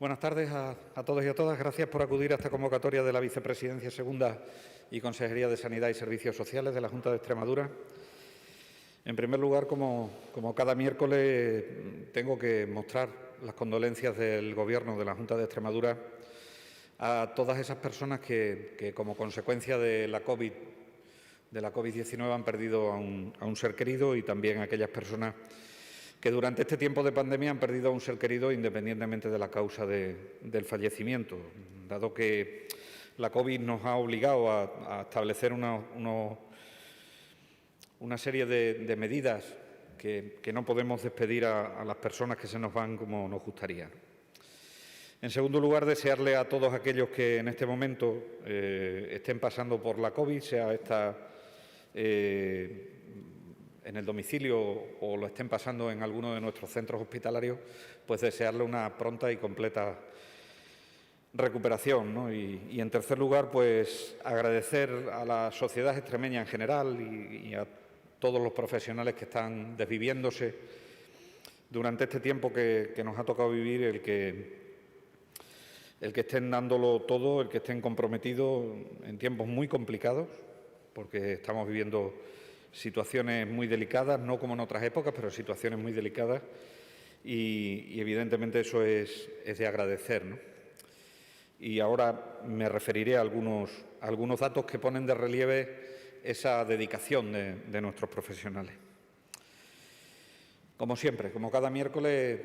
Buenas tardes a todos y a todas. Gracias por acudir a esta convocatoria de la Vicepresidencia Segunda y Consejería de Sanidad y Servicios Sociales de la Junta de Extremadura. En primer lugar, como cada miércoles, tengo que mostrar las condolencias del Gobierno de la Junta de Extremadura a todas esas personas que como consecuencia de la COVID-19 han perdido a un ser querido, y también a aquellas personas que durante este tiempo de pandemia han perdido a un ser querido independientemente de la causa del fallecimiento, dado que la COVID nos ha obligado a establecer una serie de medidas que no podemos despedir a las personas que se nos van como nos gustaría. En segundo lugar, desearle a todos aquellos que en este momento estén pasando por la COVID, sea esta en el domicilio o lo estén pasando en alguno de nuestros centros hospitalarios, pues desearle una pronta y completa recuperación, ¿no? Y en tercer lugar, pues agradecer a la sociedad extremeña en general y a todos los profesionales que están desviviéndose durante este tiempo que nos ha tocado vivir, el que estén dándolo todo, el que estén comprometidos en tiempos muy complicados, porque estamos viviendo situaciones muy delicadas, no como en otras épocas, pero situaciones muy delicadas, y evidentemente eso es de agradecer, ¿no? Y ahora me referiré a algunos datos que ponen de relieve esa dedicación de nuestros profesionales. Como siempre, como cada miércoles,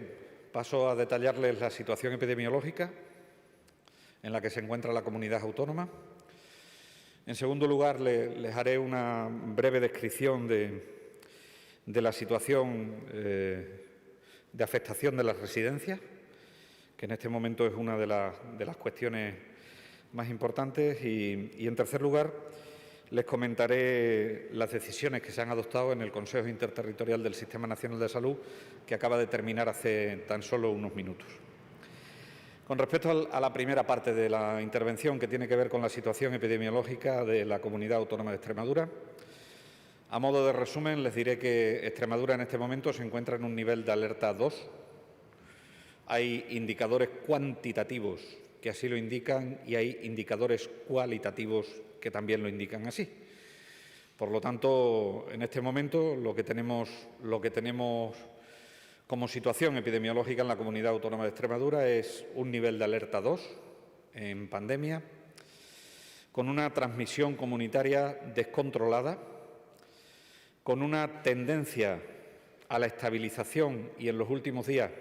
paso a detallarles la situación epidemiológica en la que se encuentra la comunidad autónoma. En segundo lugar, les haré una breve descripción de la situación de afectación de las residencias, que en este momento es una de las cuestiones más importantes. Y en tercer lugar, les comentaré las decisiones que se han adoptado en el Consejo Interterritorial del Sistema Nacional de Salud, que acaba de terminar hace tan solo unos minutos. Con respecto a la primera parte de la intervención, que tiene que ver con la situación epidemiológica de la Comunidad Autónoma de Extremadura, a modo de resumen les diré que Extremadura en este momento se encuentra en un nivel de alerta 2. Hay indicadores cuantitativos que así lo indican y hay indicadores cualitativos que también lo indican así. Por lo tanto, en este momento lo que tenemos como situación epidemiológica en la Comunidad Autónoma de Extremadura es un nivel de alerta 2 en pandemia, con una transmisión comunitaria descontrolada, con una tendencia a la estabilización y en los últimos días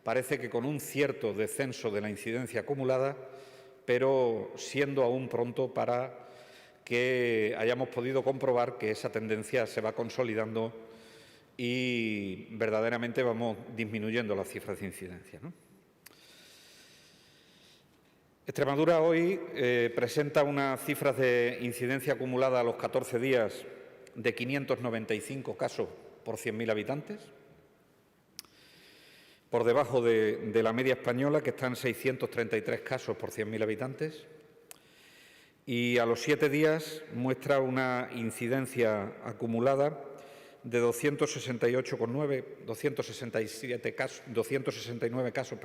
parece que con un cierto descenso de la incidencia acumulada, pero siendo aún pronto para que hayamos podido comprobar que esa tendencia se va consolidando y verdaderamente vamos disminuyendo las cifras de incidencia, ¿no? Extremadura hoy presenta unas cifras de incidencia acumulada a los 14 días de 595 casos por 100.000 habitantes, por debajo de la media española, que está en 633 casos por 100.000 habitantes, y a los 7 días muestra una incidencia acumulada de 269 casos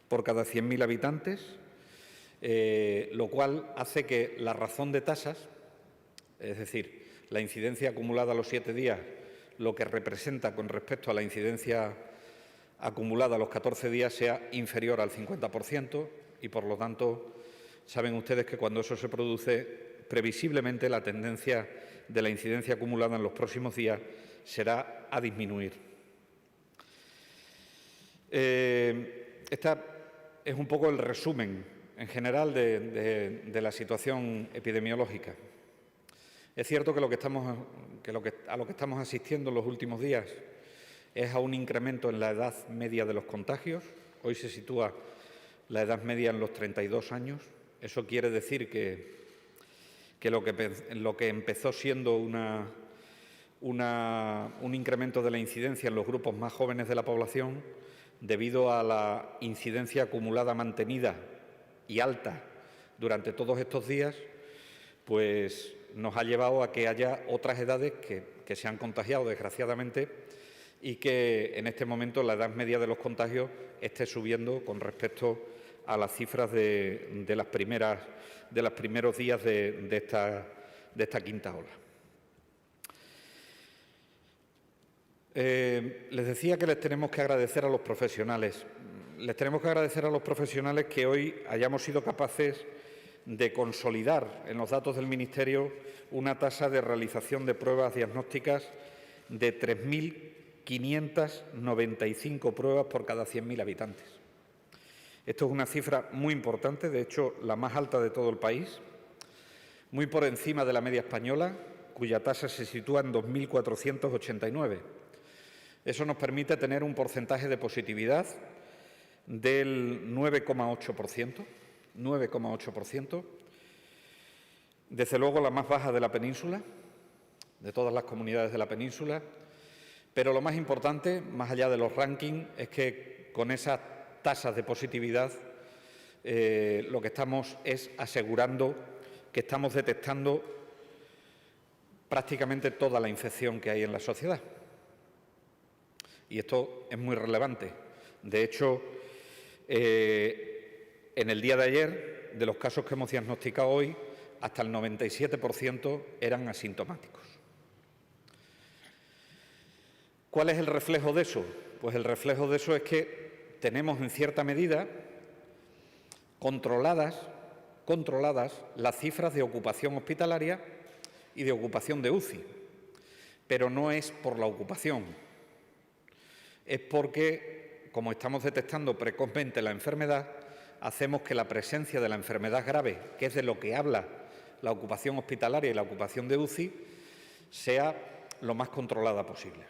por cada 100.000 habitantes, lo cual hace que la razón de tasas, es decir, la incidencia acumulada a los 7 días, lo que representa con respecto a la incidencia acumulada a los 14 días, sea inferior al 50%, y por lo tanto saben ustedes que cuando eso se produce, previsiblemente la tendencia de la incidencia acumulada en los próximos días será a disminuir. Este es un poco el resumen en general de la situación epidemiológica. Es cierto que a lo que estamos asistiendo en los últimos días es a un incremento en la edad media de los contagios. Hoy se sitúa la edad media en los 32 años. Eso quiere decir que lo que empezó siendo un incremento de la incidencia en los grupos más jóvenes de la población, debido a la incidencia acumulada mantenida y alta durante todos estos días, pues nos ha llevado a que haya otras edades que se han contagiado, desgraciadamente, y que en este momento la edad media de los contagios esté subiendo con respecto a las cifras de los primeros días de esta quinta ola. Les decía que les tenemos que agradecer a los profesionales. Les tenemos que agradecer a los profesionales que hoy hayamos sido capaces de consolidar en los datos del Ministerio una tasa de realización de pruebas diagnósticas de 3.595 pruebas por cada 100.000 habitantes. Esto es una cifra muy importante, de hecho, la más alta de todo el país, muy por encima de la media española, cuya tasa se sitúa en 2.489. Eso nos permite tener un porcentaje de positividad del 9,8%, 9,8%, desde luego la más baja de la península, de todas las comunidades de la península, pero lo más importante, más allá de los rankings, es que con esas tasas de positividad lo que estamos es asegurando que estamos detectando prácticamente toda la infección que hay en la sociedad. Y esto es muy relevante. De hecho, en el día de ayer, de los casos que hemos diagnosticado hoy, hasta el 97% eran asintomáticos. ¿Cuál es el reflejo de eso? Pues el reflejo de eso es que tenemos en cierta medida controladas las cifras de ocupación hospitalaria y de ocupación de UCI, pero no es por la ocupación, es porque, como estamos detectando precozmente la enfermedad, hacemos que la presencia de la enfermedad grave, que es de lo que habla la ocupación hospitalaria y la ocupación de UCI, sea lo más controlada posible.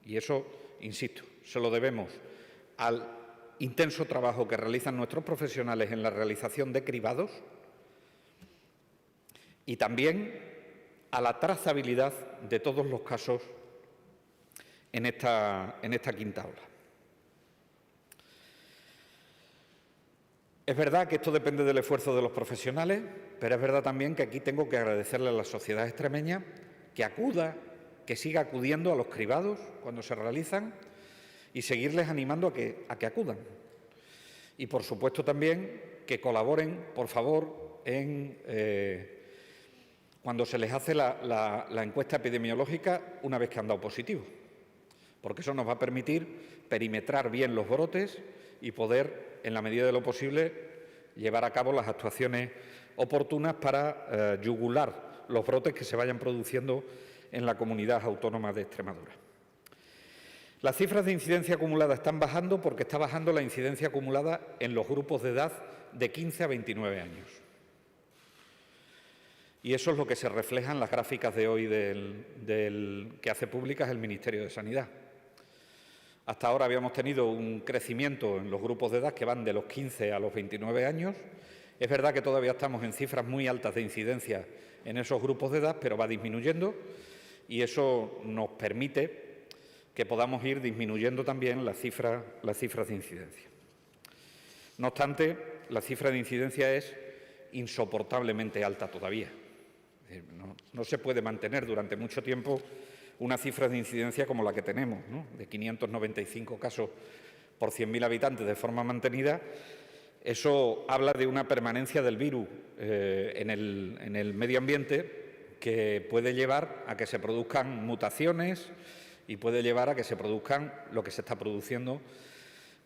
Y eso, insisto, se lo debemos al intenso trabajo que realizan nuestros profesionales en la realización de cribados y también a la trazabilidad de todos los casos en esta quinta ola. Es verdad que esto depende del esfuerzo de los profesionales, pero es verdad también que aquí tengo que agradecerle a la sociedad extremeña que acuda, que siga acudiendo a los cribados cuando se realizan y seguirles animando a que acudan. Y, por supuesto, también que colaboren, por favor, cuando se les hace la encuesta epidemiológica una vez que han dado positivo, porque eso nos va a permitir perimetrar bien los brotes y poder, en la medida de lo posible, llevar a cabo las actuaciones oportunas para yugular los brotes que se vayan produciendo en la comunidad autónoma de Extremadura. Las cifras de incidencia acumulada están bajando porque está bajando la incidencia acumulada en los grupos de edad de 15 a 29 años. Y eso es lo que se refleja en las gráficas de hoy que hace públicas el Ministerio de Sanidad. Hasta ahora habíamos tenido un crecimiento en los grupos de edad que van de los 15 a los 29 años. Es verdad que todavía estamos en cifras muy altas de incidencia en esos grupos de edad, pero va disminuyendo y eso nos permite que podamos ir disminuyendo también las cifras de incidencia. No obstante, la cifra de incidencia es insoportablemente alta todavía. No se puede mantener durante mucho tiempo una cifra de incidencia como la que tenemos, ¿no?, de 595 casos por 100.000 habitantes de forma mantenida. Eso habla de una permanencia del virus en el medio ambiente que puede llevar a que se produzcan mutaciones y puede llevar a que se produzcan lo que se está produciendo,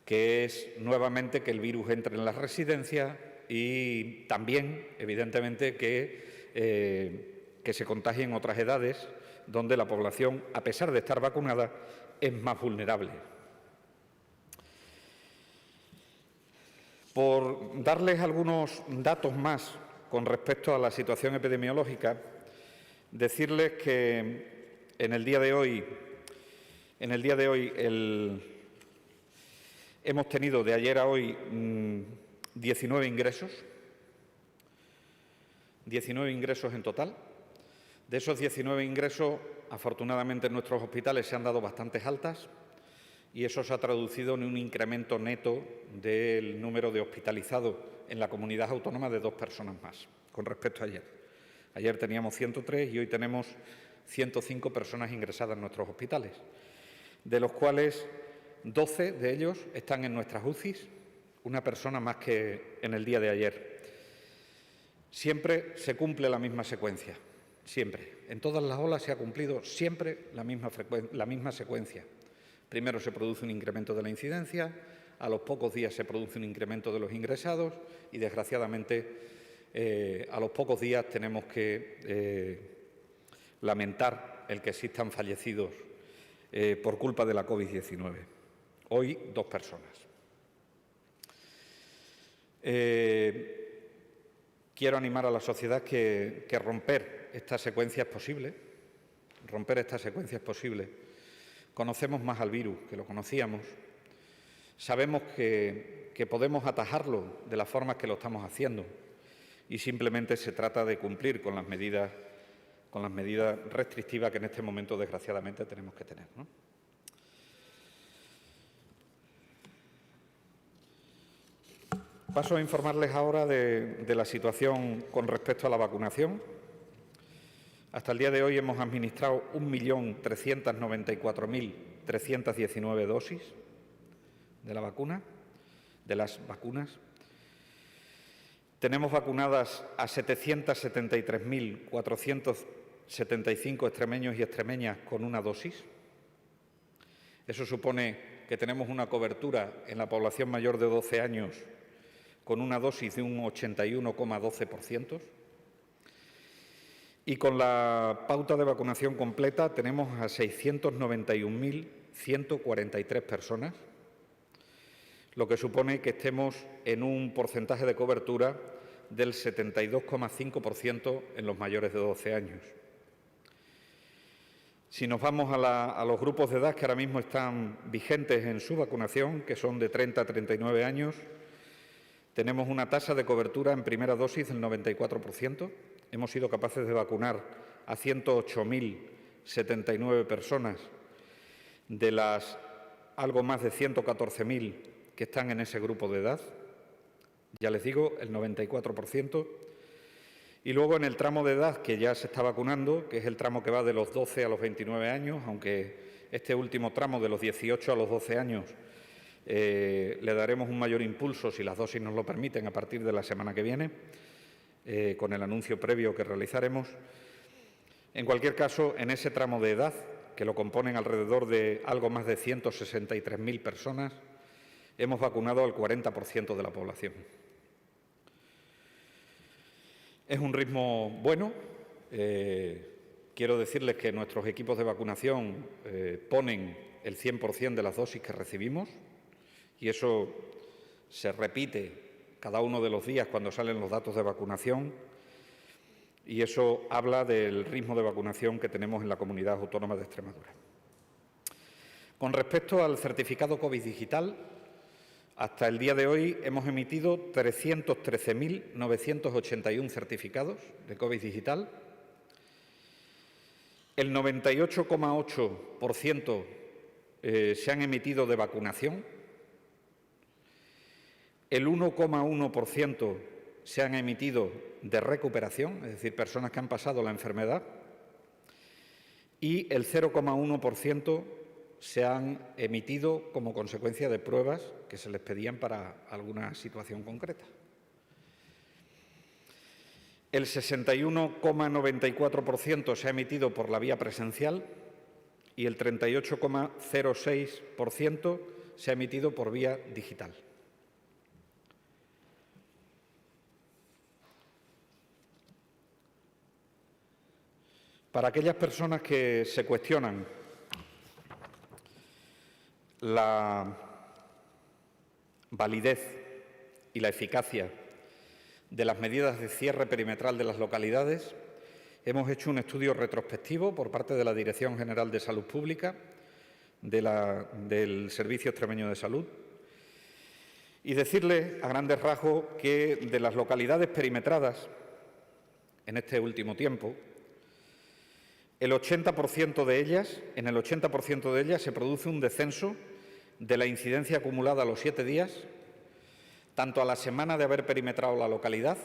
que es nuevamente que el virus entre en las residencias y también, evidentemente, que se contagien otras edades donde la población, a pesar de estar vacunada, es más vulnerable. Por darles algunos datos más con respecto a la situación epidemiológica, decirles que en el día de hoy hemos tenido de ayer a hoy 19 ingresos en total. De esos 19 ingresos, afortunadamente en nuestros hospitales se han dado bastantes altas y eso se ha traducido en un incremento neto del número de hospitalizados en la comunidad autónoma de 2 personas más con respecto a ayer. Ayer teníamos 103 y hoy tenemos 105 personas ingresadas en nuestros hospitales. de los cuales 12 de ellos están en nuestras UCIs, una persona más que en el día de ayer. Siempre se cumple la misma secuencia, siempre. En todas las olas se ha cumplido siempre la misma secuencia. Primero se produce un incremento de la incidencia, a los pocos días se produce un incremento de los ingresados y, desgraciadamente, a los pocos días tenemos que lamentar el que existan fallecidos por culpa de la COVID-19. Hoy, 2 personas. Quiero animar a la sociedad que romper esta secuencia es posible. Romper esta secuencia es posible. Conocemos más al virus que lo conocíamos. Sabemos que podemos atajarlo de las formas que lo estamos haciendo y simplemente se trata de cumplir con las medidas restrictivas que en este momento, desgraciadamente, tenemos que tener, ¿no? Paso a informarles ahora de la situación con respecto a la vacunación. Hasta el día de hoy hemos administrado 1.394.319 dosis de las vacunas. Tenemos vacunadas a 773.475 extremeños y extremeñas con una dosis. Eso supone que tenemos una cobertura en la población mayor de 12 años con una dosis de un 81,12%. Y con la pauta de vacunación completa tenemos a 691.143 personas, lo que supone que estemos en un porcentaje de cobertura del 72,5% en los mayores de 12 años. Si nos vamos a los grupos de edad que ahora mismo están vigentes en su vacunación, que son de 30 a 39 años, tenemos una tasa de cobertura en primera dosis del 94%. Hemos sido capaces de vacunar a 108.079 personas de las algo más de 114.000 que están en ese grupo de edad. Ya les digo, el 94%. Y luego en el tramo de edad que ya se está vacunando, que es el tramo que va de los 12 a los 29 años, aunque este último tramo de los 18 a los 12 años le daremos un mayor impulso, si las dosis nos lo permiten, a partir de la semana que viene, con el anuncio previo que realizaremos. En cualquier caso, en ese tramo de edad, que lo componen alrededor de algo más de 163.000 personas, hemos vacunado al 40% de la población. Es un ritmo bueno. Quiero decirles que nuestros equipos de vacunación ponen el 100% de las dosis que recibimos y eso se repite cada uno de los días cuando salen los datos de vacunación y eso habla del ritmo de vacunación que tenemos en la Comunidad Autónoma de Extremadura. Con respecto al certificado COVID digital, hasta el día de hoy hemos emitido 313.981 certificados de COVID digital. El 98,8% se han emitido de vacunación. El 1,1% se han emitido de recuperación, es decir, personas que han pasado la enfermedad. Y el 0,1% se han emitido como consecuencia de pruebas que se les pedían para alguna situación concreta. El 61,94% se ha emitido por la vía presencial y el 38,06% se ha emitido por vía digital. Para aquellas personas que se cuestionan la validez y la eficacia de las medidas de cierre perimetral de las localidades, hemos hecho un estudio retrospectivo por parte de la Dirección General de Salud Pública del Servicio Extremeño de Salud y decirles a grandes rasgos que de las localidades perimetradas en este último tiempo, en el 80% de ellas se produce un descenso de la incidencia acumulada a los 7 días, tanto a la semana de haber perimetrado la localidad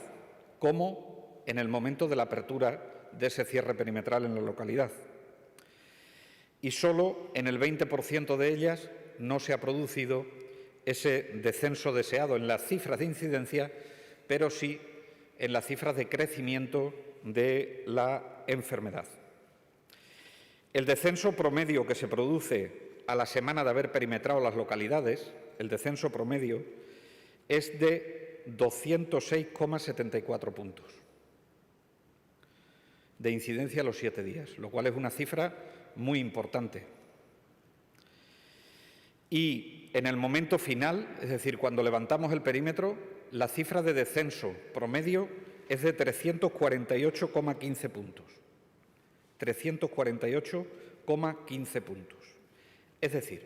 como en el momento de la apertura de ese cierre perimetral en la localidad. y solo en el 20% de ellas no se ha producido ese descenso deseado en las cifras de incidencia, pero sí en las cifras de crecimiento de la enfermedad. El descenso promedio que se produce a la semana de haber perimetrado las localidades, el descenso promedio, es de 206,74 puntos de incidencia a los 7 días, lo cual es una cifra muy importante. Y en el momento final, es decir, cuando levantamos el perímetro, la cifra de descenso promedio es de 348,15 puntos. 348,15 puntos. Es decir,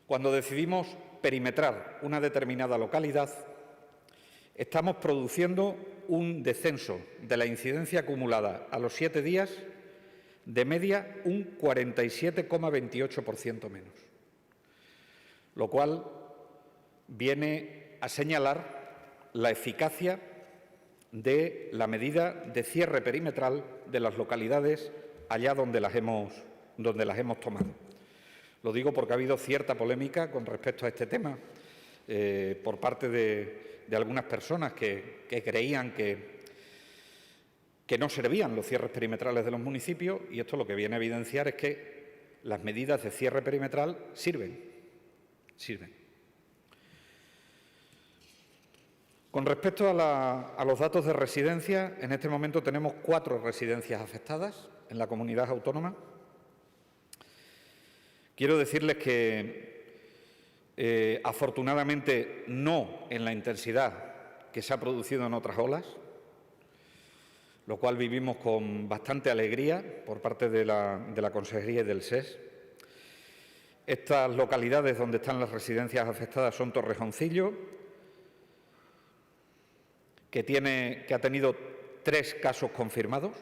cuando decidimos perimetrar una determinada localidad, estamos produciendo un descenso de la incidencia acumulada a los 7 días de media un 47,28% menos, lo cual viene a señalar la eficacia de la medida de cierre perimetral de las localidades allá donde las hemos tomado. Lo digo porque ha habido cierta polémica con respecto a este tema por parte de algunas personas que creían que no servían los cierres perimetrales de los municipios, y esto lo que viene a evidenciar es que las medidas de cierre perimetral sirven. Con respecto a los datos de residencia, en este momento tenemos 4 residencias afectadas en la comunidad autónoma. Quiero decirles que, afortunadamente, no en la intensidad que se ha producido en otras olas, lo cual vivimos con bastante alegría por parte de la Consejería y del SES. Estas localidades donde están las residencias afectadas son Torrejoncillo, que ha tenido 3 casos confirmados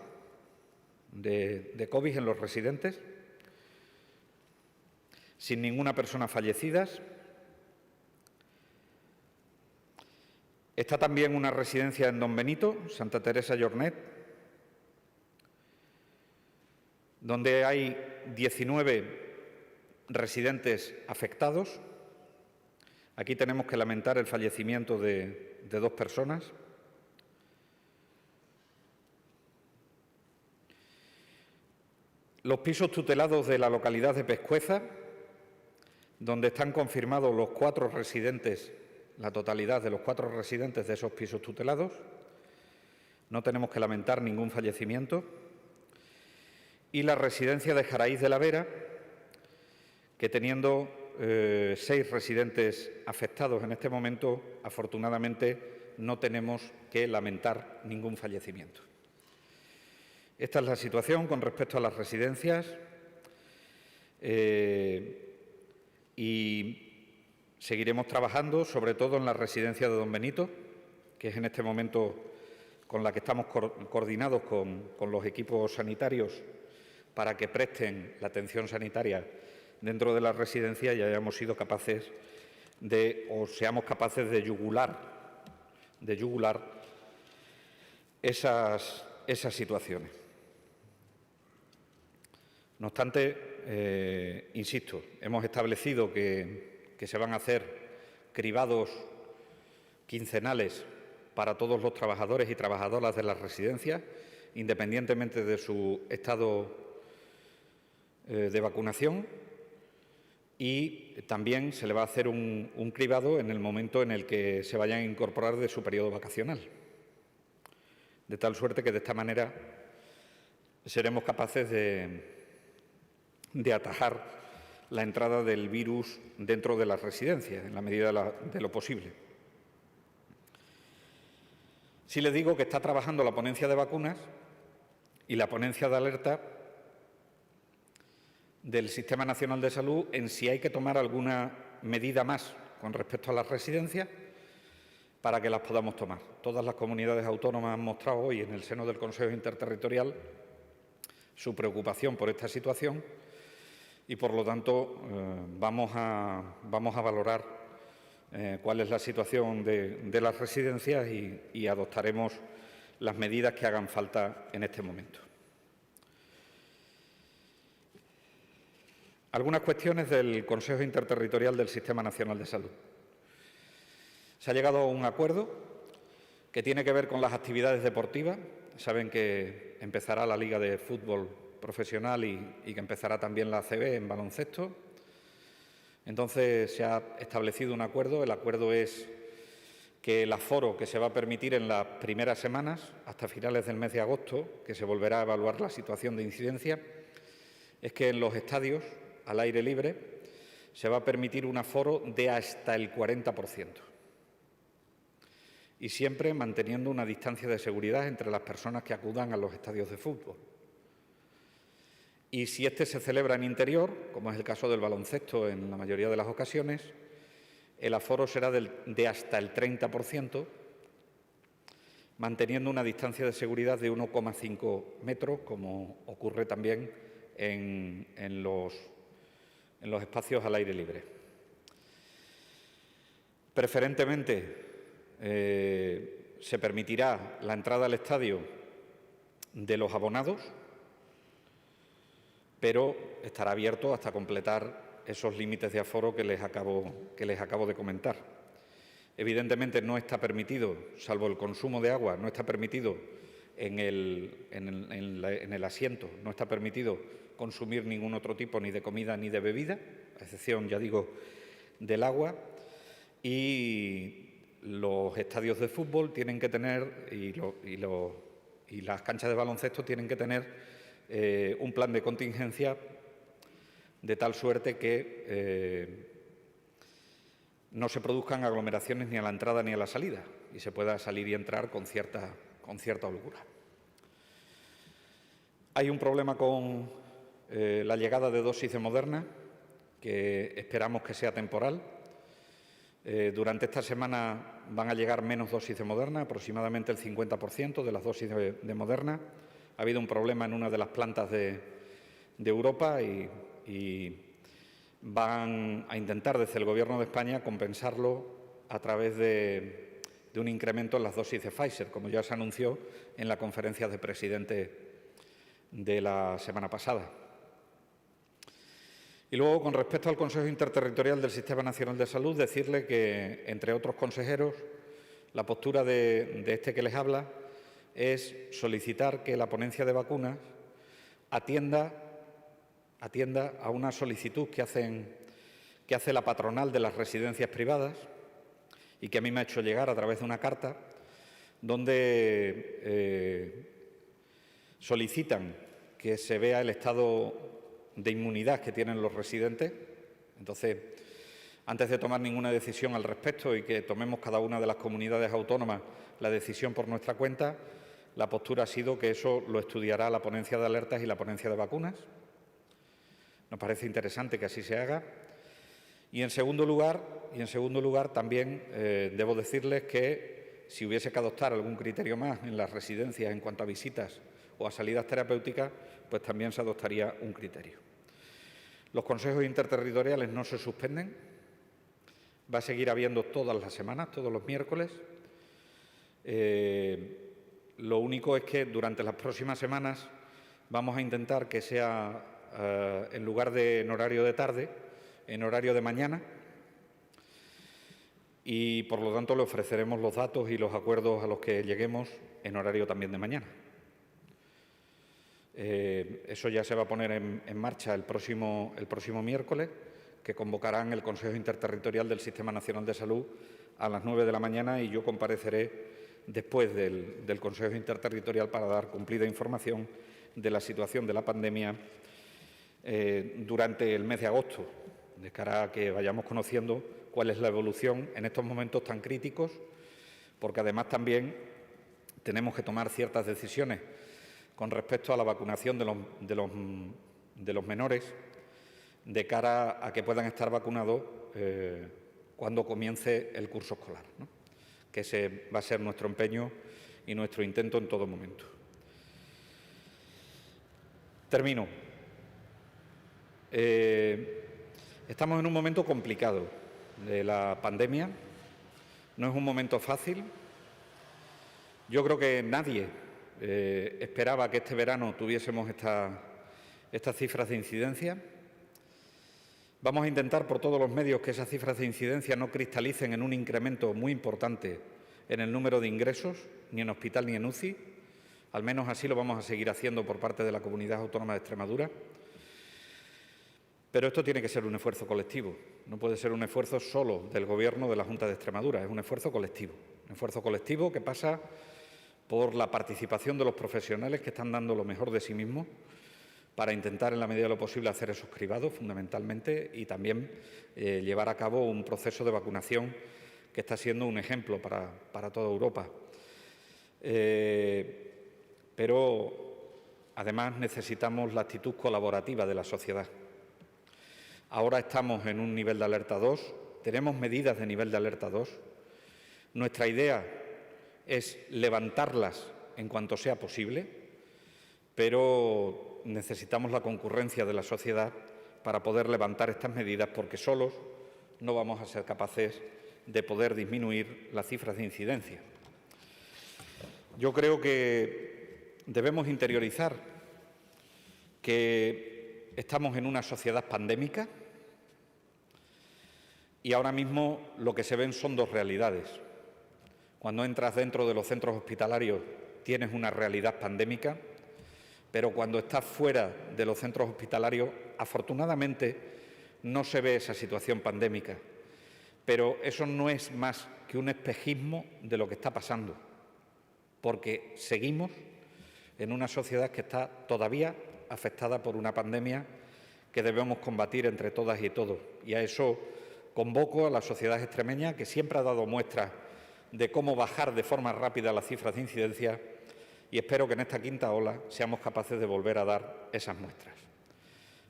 de COVID en los residentes, sin ninguna persona fallecida. Está también una residencia en Don Benito, Santa Teresa Llornet, donde hay 19 residentes afectados. Aquí tenemos que lamentar el fallecimiento de 2 personas. Los pisos tutelados de la localidad de Pescueza, donde están confirmados los 4 residentes, la totalidad de los 4 residentes de esos pisos tutelados. No tenemos que lamentar ningún fallecimiento. Y la residencia de Jaraíz de la Vera, que teniendo 6 residentes afectados en este momento, afortunadamente no tenemos que lamentar ningún fallecimiento. Esta es la situación con respecto a las residencias y seguiremos trabajando, sobre todo en la residencia de Don Benito, que es en este momento con la que estamos coordinados con los equipos sanitarios para que presten la atención sanitaria dentro de la residencia y hayamos sido capaces seamos capaces de yugular esas situaciones. No obstante, insisto, hemos establecido que se van a hacer cribados quincenales para todos los trabajadores y trabajadoras de las residencias, independientemente de su estado de vacunación, y también se le va a hacer un cribado en el momento en el que se vayan a incorporar de su periodo vacacional, de tal suerte que de esta manera seremos capaces de atajar la entrada del virus dentro de las residencias, en la medida de lo posible. Sí les digo que está trabajando la ponencia de vacunas y la ponencia de alerta del Sistema Nacional de Salud en si hay que tomar alguna medida más con respecto a las residencias para que las podamos tomar. Todas las comunidades autónomas han mostrado hoy en el seno del Consejo Interterritorial su preocupación por esta situación y, por lo tanto, vamos a valorar cuál es la situación de las residencias y adoptaremos las medidas que hagan falta en este momento. Algunas cuestiones del Consejo Interterritorial del Sistema Nacional de Salud. Se ha llegado a un acuerdo que tiene que ver con las actividades deportivas. Saben que empezará la Liga de Fútbol Profesional y que empezará también la ACB en baloncesto. Entonces se ha establecido un acuerdo. El acuerdo es que el aforo que se va a permitir en las primeras semanas, hasta finales del mes de agosto, que se volverá a evaluar la situación de incidencia, es que en los estadios, al aire libre, se va a permitir un aforo de hasta el 40%. Y siempre manteniendo una distancia de seguridad entre las personas que acudan a los estadios de fútbol. Y si este se celebra en interior, como es el caso del baloncesto en la mayoría de las ocasiones, el aforo será de hasta el 30%, manteniendo una distancia de seguridad de 1,5 metros, como ocurre también en los espacios al aire libre. Preferentemente, se permitirá la entrada al estadio de los abonados, pero estará abierto hasta completar esos límites de aforo que les acabo de comentar. Evidentemente no está permitido, salvo el consumo de agua, no está permitido en el asiento, no está permitido consumir ningún otro tipo ni de comida ni de bebida, a excepción, ya digo, del agua. Y los estadios de fútbol tienen que tener, y las canchas de baloncesto tienen que tener un plan de contingencia de tal suerte que no se produzcan aglomeraciones ni a la entrada ni a la salida y se pueda salir y entrar con cierta holgura. Hay un problema con la llegada de dosis de Moderna, que esperamos que sea temporal. Durante esta semana van a llegar menos dosis de Moderna, aproximadamente el 50% de las dosis de Moderna. Ha habido un problema en una de las plantas de Europa y van a intentar desde el Gobierno de España compensarlo a través de un incremento en las dosis de Pfizer, como ya se anunció en la conferencia de presidentes de la semana pasada. Y luego, con respecto al Consejo Interterritorial del Sistema Nacional de Salud, decirle que, entre otros consejeros, la postura de este que les habla es solicitar que la ponencia de vacunas atienda a una solicitud que hace la patronal de las residencias privadas y que a mí me ha hecho llegar a través de una carta donde solicitan que se vea el estado de inmunidad que tienen los residentes. Entonces, antes de tomar ninguna decisión al respecto y que tomemos cada una de las comunidades autónomas la decisión por nuestra cuenta, la postura ha sido que eso lo estudiará la ponencia de alertas y la ponencia de vacunas. Nos parece interesante que así se haga. Y en segundo lugar también debo decirles que si hubiese que adoptar algún criterio más en las residencias en cuanto a visitas o a salidas terapéuticas, pues también se adoptaría un criterio. Los consejos interterritoriales no se suspenden, va a seguir habiendo todas las semanas, todos los miércoles. Lo único es que durante las próximas semanas vamos a intentar que sea, en lugar de en horario de tarde, en horario de mañana, y por lo tanto le ofreceremos los datos y los acuerdos a los que lleguemos en horario también de mañana. Eso ya se va a poner en marcha el próximo miércoles, que convocarán el Consejo Interterritorial del Sistema Nacional de Salud a las 9 de la mañana y yo compareceré después del Consejo Interterritorial para dar cumplida información de la situación de la pandemia durante el mes de agosto, de cara a que vayamos conociendo cuál es la evolución en estos momentos tan críticos, porque además también tenemos que tomar ciertas decisiones con respecto a la vacunación de los menores, de cara a que puedan estar vacunados cuando comience el curso escolar, ¿no? Que ese va a ser nuestro empeño y nuestro intento en todo momento. Termino. Estamos en un momento complicado de la pandemia, no es un momento fácil. Yo creo que nadie esperaba que este verano tuviésemos estas cifras de incidencia. Vamos a intentar por todos los medios que esas cifras de incidencia no cristalicen en un incremento muy importante en el número de ingresos, ni en hospital ni en UCI. Al menos así lo vamos a seguir haciendo por parte de la Comunidad Autónoma de Extremadura. Pero esto tiene que ser un esfuerzo colectivo. No puede ser un esfuerzo solo del Gobierno de la Junta de Extremadura, es un esfuerzo colectivo. Un esfuerzo colectivo que pasa por la participación de los profesionales que están dando lo mejor de sí mismos para intentar, en la medida de lo posible, hacer esos cribados, fundamentalmente, y también llevar a cabo un proceso de vacunación que está siendo un ejemplo para toda Europa. Pero, además, necesitamos la actitud colaborativa de la sociedad. Ahora estamos en un nivel de alerta 2, tenemos medidas de nivel de alerta 2. Nuestra idea es levantarlas en cuanto sea posible, pero necesitamos la concurrencia de la sociedad para poder levantar estas medidas, porque solos no vamos a ser capaces de poder disminuir las cifras de incidencia. Yo creo que debemos interiorizar que estamos en una sociedad pandémica y ahora mismo lo que se ven son dos realidades. Cuando entras dentro de los centros hospitalarios tienes una realidad pandémica, pero cuando estás fuera de los centros hospitalarios, afortunadamente, no se ve esa situación pandémica. Pero eso no es más que un espejismo de lo que está pasando, porque seguimos en una sociedad que está todavía afectada por una pandemia que debemos combatir entre todas y todos. Y a eso convoco a la sociedad extremeña, que siempre ha dado muestras de cómo bajar de forma rápida las cifras de incidencia, y espero que en esta quinta ola seamos capaces de volver a dar esas muestras.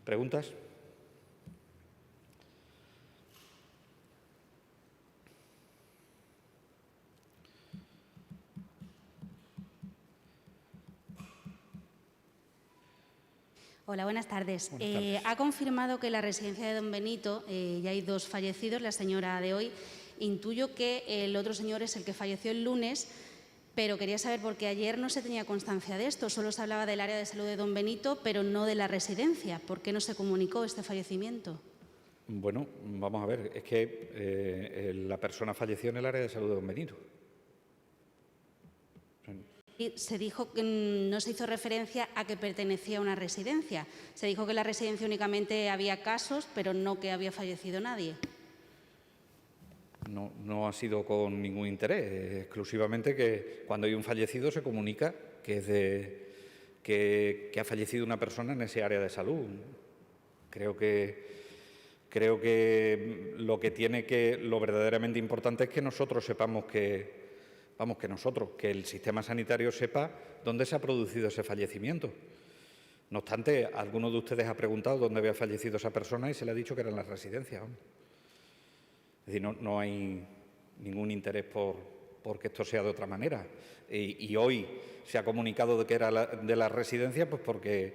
¿Preguntas? Hola, buenas tardes. Buenas tardes. Ha confirmado que en la residencia de Don Benito ya hay 2 fallecidos, la señora de hoy. Intuyo que el otro señor es el que falleció el lunes, pero quería saber por qué ayer no se tenía constancia de esto. Solo se hablaba del área de salud de Don Benito, pero no de la residencia. ¿Por qué no se comunicó este fallecimiento? Bueno, vamos a ver, es que la persona falleció en el área de salud de Don Benito. Y se dijo que no se hizo referencia a que pertenecía a una residencia. Se dijo que en la residencia únicamente había casos, pero no que había fallecido nadie. No ha sido con ningún interés, exclusivamente que cuando hay un fallecido se comunica que ha fallecido una persona en ese área de salud. Creo que lo verdaderamente importante es que nosotros sepamos que el sistema sanitario sepa dónde se ha producido ese fallecimiento. No obstante, alguno de ustedes ha preguntado dónde había fallecido esa persona y se le ha dicho que era en la residencia. Es decir, no hay ningún interés por que esto sea de otra manera. Y hoy se ha comunicado de que era de la residencia, pues porque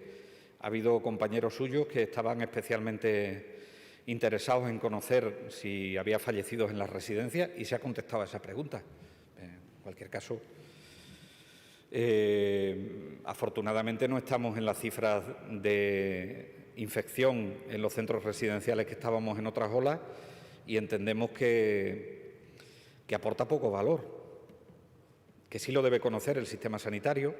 ha habido compañeros suyos que estaban especialmente interesados en conocer si había fallecidos en la residencia y se ha contestado a esa pregunta. En cualquier caso, afortunadamente no estamos en las cifras de infección en los centros residenciales que estábamos en otras olas y entendemos que aporta poco valor, que sí lo debe conocer el sistema sanitario,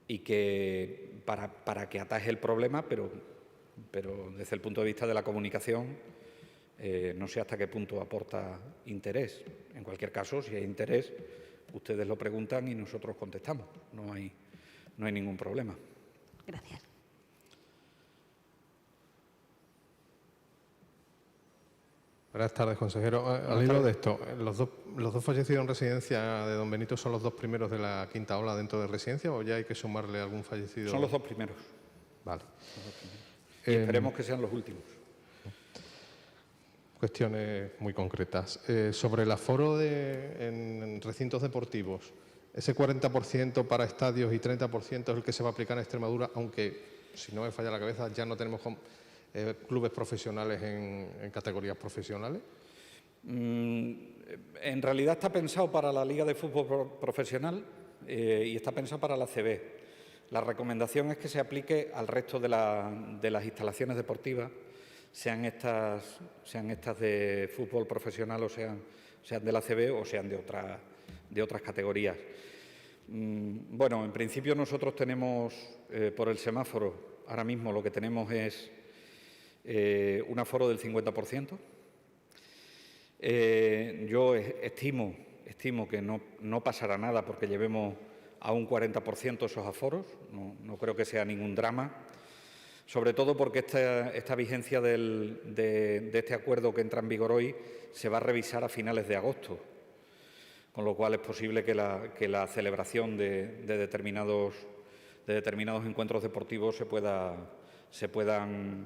y que para que ataje el problema, pero desde el punto de vista de la comunicación, no sé hasta qué punto aporta interés. En cualquier caso, si hay interés, ustedes lo preguntan y nosotros contestamos. No hay ningún problema. Gracias. Buenas tardes, consejero. Al hilo de esto, ¿los dos fallecidos en residencia de Don Benito son los 2 primeros de la quinta ola dentro de residencia o ya hay que sumarle algún fallecido? Son los 2 primeros. Vale. Y esperemos que sean los últimos. Cuestiones muy concretas. Sobre el aforo en recintos deportivos, ese 40% para estadios y 30% es el que se va a aplicar en Extremadura, aunque, si no me falla la cabeza, ya no tenemos clubes profesionales en categorías profesionales. En realidad está pensado para la Liga de Fútbol Profesional y está pensado para la ACB. La recomendación es que se aplique al resto de las instalaciones deportivas, sean estas de fútbol profesional o sean de la ACB o sean de otras categorías. Bueno, en principio nosotros tenemos, por el semáforo, ahora mismo lo que tenemos es un aforo del 50%. Yo estimo que no pasará nada porque llevemos a un 40% esos aforos, no creo que sea ningún drama, sobre todo porque esta vigencia de este acuerdo que entra en vigor hoy se va a revisar a finales de agosto, con lo cual es posible que la celebración de determinados encuentros deportivos se puedan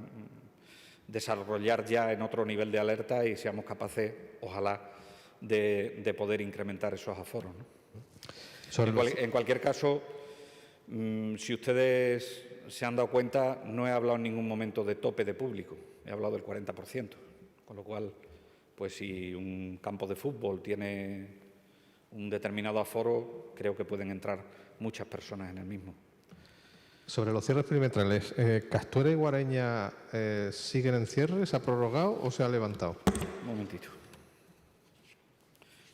desarrollar ya en otro nivel de alerta y seamos capaces, ojalá, de poder incrementar esos aforos, ¿no? En cualquier caso, si ustedes se han dado cuenta, no he hablado en ningún momento de tope de público, he hablado del 40%, con lo cual, pues si un campo de fútbol tiene un determinado aforo, creo que pueden entrar muchas personas en el mismo. Sobre los cierres perimetrales, ¿Castuera y Guareña siguen en cierre? ¿Se ha prorrogado o se ha levantado? Un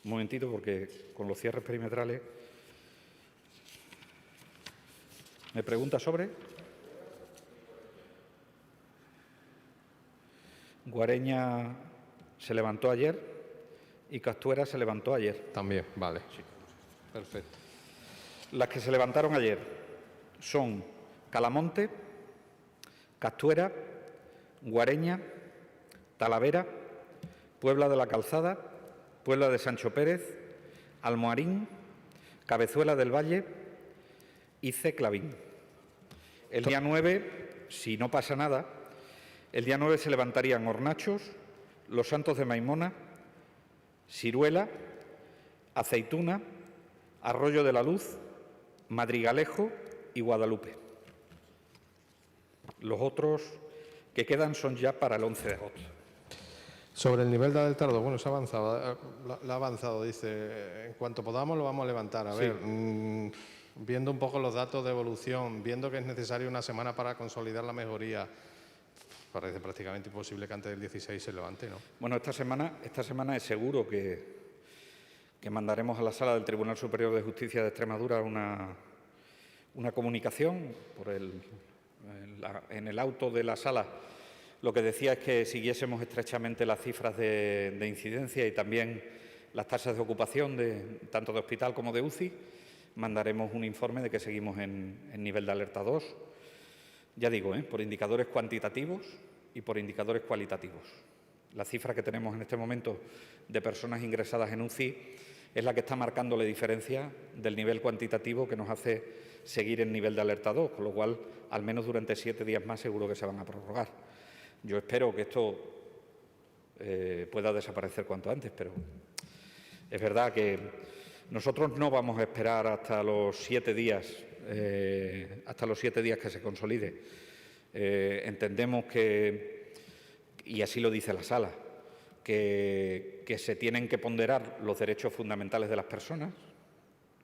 momentito, porque con los cierres perimetrales... ¿Me pregunta sobre? Guareña se levantó ayer y Castuera se levantó ayer. También, vale. Sí. Perfecto. Las que se levantaron ayer son Calamonte, Castuera, Guareña, Talavera, Puebla de la Calzada, Puebla de Sancho Pérez, Almoharín, Cabezuela del Valle y C. Clavín. El día 9, si no pasa nada, el día 9 se levantarían Hornachos, Los Santos de Maimona, Siruela, Aceituna, Arroyo de la Luz, Madrigalejo y Guadalupe. Los otros que quedan son ya para el 11 de agosto. Sobre el nivel de alertardo, bueno, se ha avanzado, la ha avanzado, dice, en cuanto podamos lo vamos a levantar. A ver, viendo un poco los datos de evolución, viendo que es necesario una semana para consolidar la mejoría, parece prácticamente imposible que antes del 16 se levante, ¿no? Bueno, esta semana es seguro que mandaremos a la Sala del Tribunal Superior de Justicia de Extremadura una comunicación en el auto de la Sala. Lo que decía es que siguiésemos estrechamente las cifras de incidencia y también las tasas de ocupación tanto de hospital como de UCI. Mandaremos un informe de que seguimos en nivel de alerta 2, ya digo, por indicadores cuantitativos y por indicadores cualitativos. La cifra que tenemos en este momento de personas ingresadas en UCI es la que está marcando la diferencia del nivel cuantitativo que nos hace seguir en nivel de alerta 2, con lo cual, al menos durante 7 días más, seguro que se van a prorrogar. Yo espero que esto pueda desaparecer cuanto antes, pero es verdad que nosotros no vamos a esperar hasta los 7 días, que se consolide. Entendemos que, y así lo dice la Sala, que se tienen que ponderar los derechos fundamentales de las personas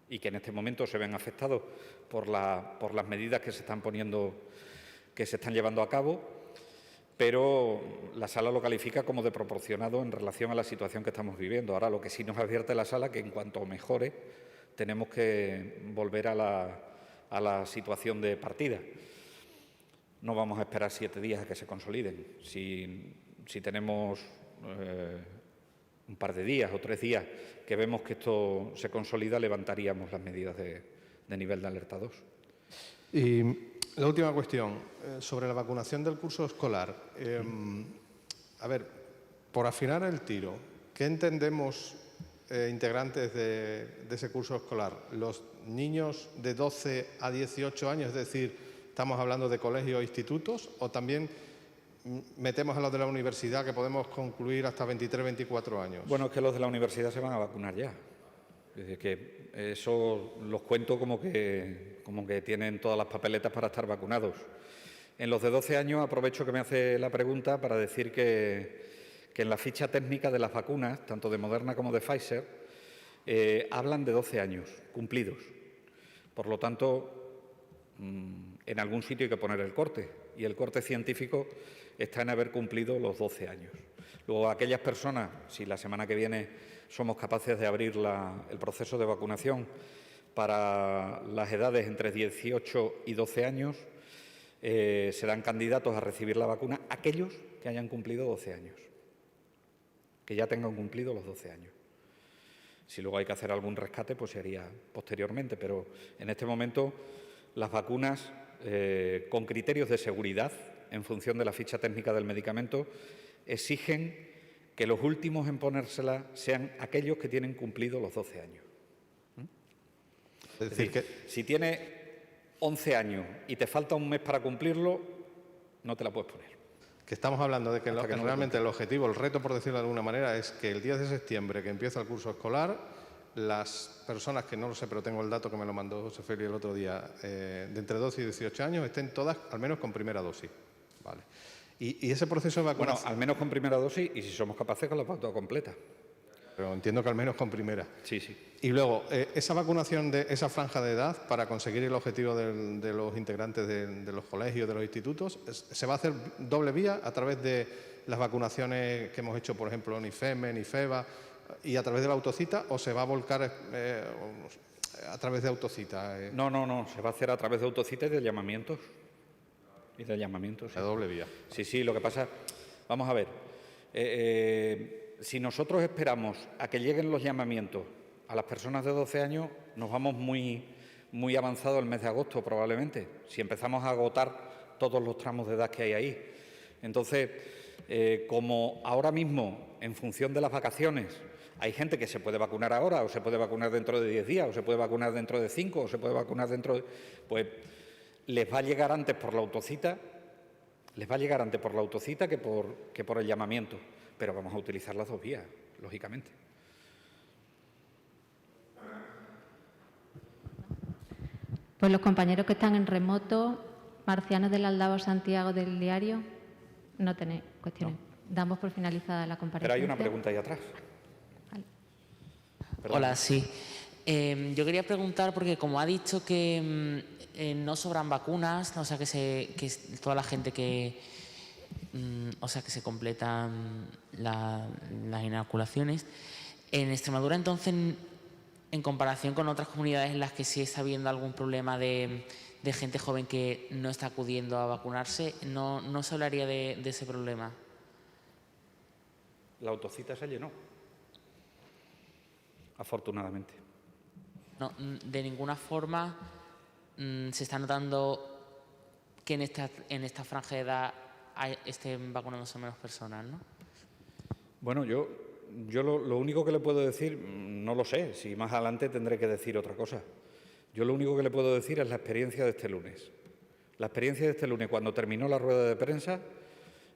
y que en este momento se ven afectados por las medidas que se están llevando a cabo, pero la Sala lo califica como desproporcionado en relación a la situación que estamos viviendo. Ahora, lo que sí nos advierte la Sala que en cuanto mejore tenemos que volver a la situación de partida. No vamos a esperar 7 días a que se consoliden. Si tenemos un par de días o 3 días que vemos que esto se consolida, levantaríamos las medidas de nivel de alerta 2. Y la última cuestión, sobre la vacunación del curso escolar. A ver, por afinar el tiro, ¿qué entendemos integrantes de ese curso escolar? ¿Los niños de 12 a 18 años, es decir, estamos hablando de colegios e institutos, o también metemos a los de la universidad que podemos concluir hasta 23, 24 años? Bueno, es que los de la universidad se van a vacunar ya. Es decir, que eso los cuento como que tienen todas las papeletas para estar vacunados. En los de 12 años aprovecho que me hace la pregunta para decir que en la ficha técnica de las vacunas, tanto de Moderna como de Pfizer, hablan de 12 años cumplidos. Por lo tanto, en algún sitio hay que poner el corte, y el corte científico está en haber cumplido los 12 años. Luego, aquellas personas, si la semana que viene somos capaces de abrir el proceso de vacunación para las edades entre 18 y 12 años, serán candidatos a recibir la vacuna aquellos que hayan cumplido 12 años, que ya tengan cumplido los 12 años. Si luego hay que hacer algún rescate, pues se haría posteriormente, pero en este momento las vacunas con criterios de seguridad, en función de la ficha técnica del medicamento, exigen que los últimos en ponérsela sean aquellos que tienen cumplido los 12 años. Es decir, que si tienes 11 años y te falta un mes para cumplirlo, no te la puedes poner. Que estamos hablando de que, Hasta que no realmente el objetivo, el reto, por decirlo de alguna manera, es que el 10 de septiembre, que empieza el curso escolar, las personas, que no lo sé, pero tengo el dato que me lo mandó José Félix el otro día, de entre 12 y 18 años, estén todas al menos con primera dosis. Vale. Y ese proceso de vacunación... Bueno, al menos con primera dosis, y si somos capaces con la pauta completa. Pero entiendo que al menos con primera. Sí, sí. Y luego, esa vacunación de esa franja de edad, para conseguir el objetivo de los integrantes de los colegios, de los institutos, ¿se va a hacer doble vía a través de las vacunaciones que hemos hecho, por ejemplo, en IFEME, en IFEBA, y a través de la autocita, o se va a volcar a través de autocita? No, se va a hacer a través de autocita y de llamamientos. Sí. La doble vía. Sí, lo que pasa... Vamos a ver. Si nosotros esperamos a que lleguen los llamamientos a las personas de 12 años, nos vamos muy avanzado el mes de agosto, probablemente, si empezamos a agotar todos los tramos de edad que hay ahí. Entonces, como ahora mismo, en función de las vacaciones, hay gente que se puede vacunar ahora, o se puede vacunar dentro de 10 días, o se puede vacunar dentro de 5, o se puede vacunar dentro de... Pues les va a llegar antes por la autocita, que por el llamamiento. Pero vamos a utilizar las dos vías, lógicamente. Pues los compañeros que están en remoto, Marciano del Aldao, Santiago del Diario, no tenéis cuestiones. No. Damos por finalizada la comparecencia. Pero hay una pregunta ahí atrás. Vale. Perdón. Hola, sí. Yo quería preguntar, porque como ha dicho que no sobran vacunas, o sea, que toda la gente que se completan las inoculaciones. En Extremadura, entonces, en comparación con otras comunidades en las que sí está habiendo algún problema de gente joven que no está acudiendo a vacunarse, ¿no se hablaría de ese problema? La autocita se llenó, afortunadamente. No, de ninguna forma se está notando que en esta franja de edad estén vacunándose menos personas, ¿no? Bueno, yo lo único que le puedo decir, no lo sé, si más adelante tendré que decir otra cosa. Yo lo único que le puedo decir es la experiencia de este lunes. La experiencia de este lunes, cuando terminó la rueda de prensa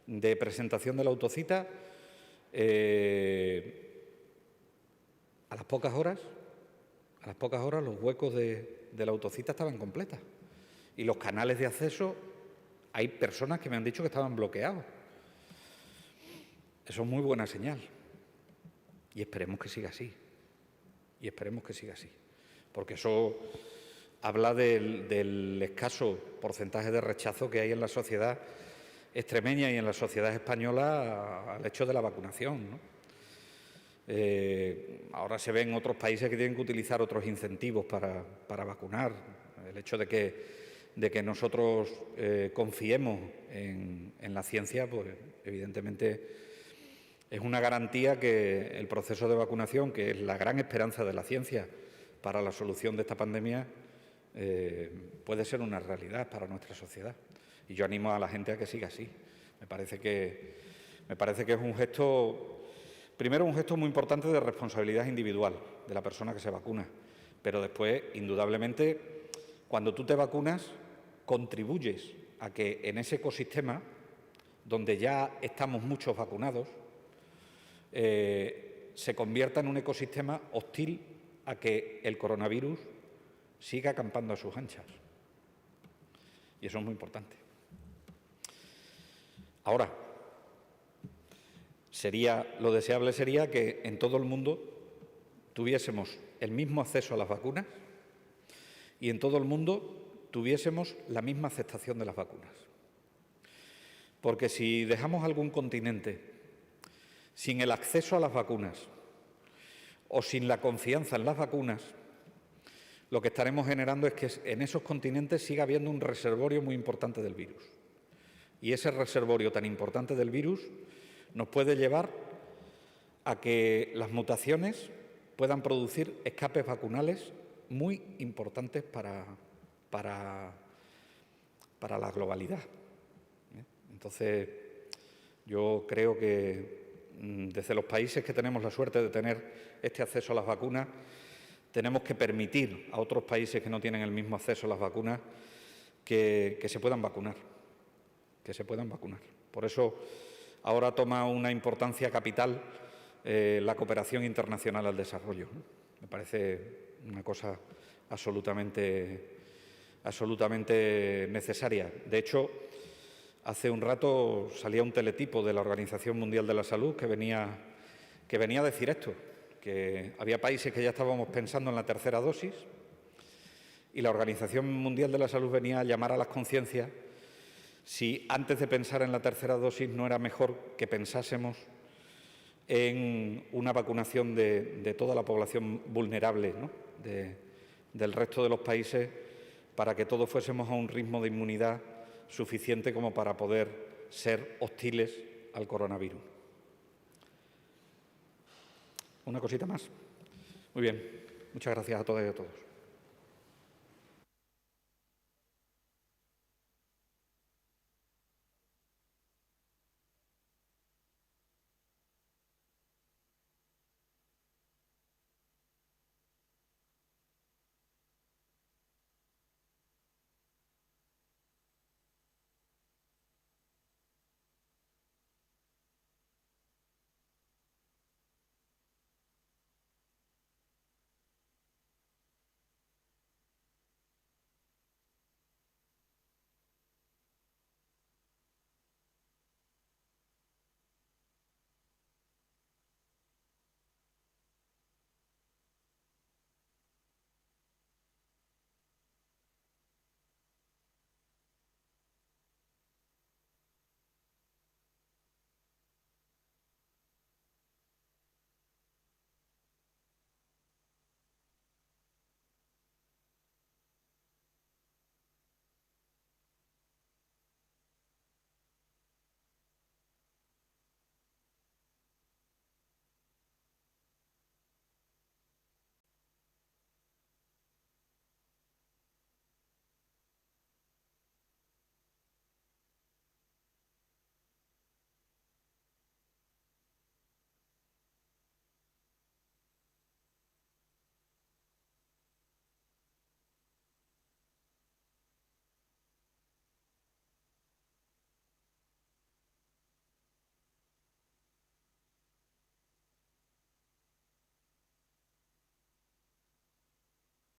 de presentación de la autocita, a las pocas horas los huecos de la autocita estaban completas. Y los canales de acceso, hay personas que me han dicho que estaban bloqueados. Eso es muy buena señal. Y esperemos que siga así. Porque eso habla del escaso porcentaje de rechazo que hay en la sociedad extremeña y en la sociedad española al hecho de la vacunación, ¿no? Ahora se ven otros países que tienen que utilizar otros incentivos para vacunar. El hecho de que nosotros confiemos en la ciencia, pues evidentemente es una garantía que el proceso de vacunación, que es la gran esperanza de la ciencia para la solución de esta pandemia, puede ser una realidad para nuestra sociedad. Y yo animo a la gente a que siga así. Me parece que es un gesto, primero un gesto muy importante de responsabilidad individual de la persona que se vacuna, pero después, indudablemente, cuando tú te vacunas, contribuyes a que en ese ecosistema, donde ya estamos muchos vacunados, se convierta en un ecosistema hostil a que el coronavirus siga acampando a sus anchas. Y eso es muy importante. Ahora, lo deseable sería que en todo el mundo tuviésemos el mismo acceso a las vacunas y en todo el mundo tuviésemos la misma aceptación de las vacunas. Porque si dejamos algún continente sin el acceso a las vacunas o sin la confianza en las vacunas, lo que estaremos generando es que en esos continentes siga habiendo un reservorio muy importante del virus. Y ese reservorio tan importante del virus nos puede llevar a que las mutaciones puedan producir escapes vacunales muy importantes para la globalidad. Entonces, yo creo que desde los países que tenemos la suerte de tener este acceso a las vacunas, tenemos que permitir a otros países que no tienen el mismo acceso a las vacunas que se puedan vacunar, Por eso, ahora toma una importancia capital la cooperación internacional al desarrollo. Me parece una cosa absolutamente necesaria. De hecho, hace un rato salía un teletipo de la Organización Mundial de la Salud que venía a decir esto, que había países que ya estábamos pensando en la tercera dosis y la Organización Mundial de la Salud venía a llamar a las conciencias si antes de pensar en la tercera dosis no era mejor que pensásemos en una vacunación de toda la población vulnerable, ¿no?, del resto de los países, para que todos fuésemos a un ritmo de inmunidad suficiente como para poder ser hostiles al coronavirus. Una cosita más. Muy bien. Muchas gracias a todas y a todos.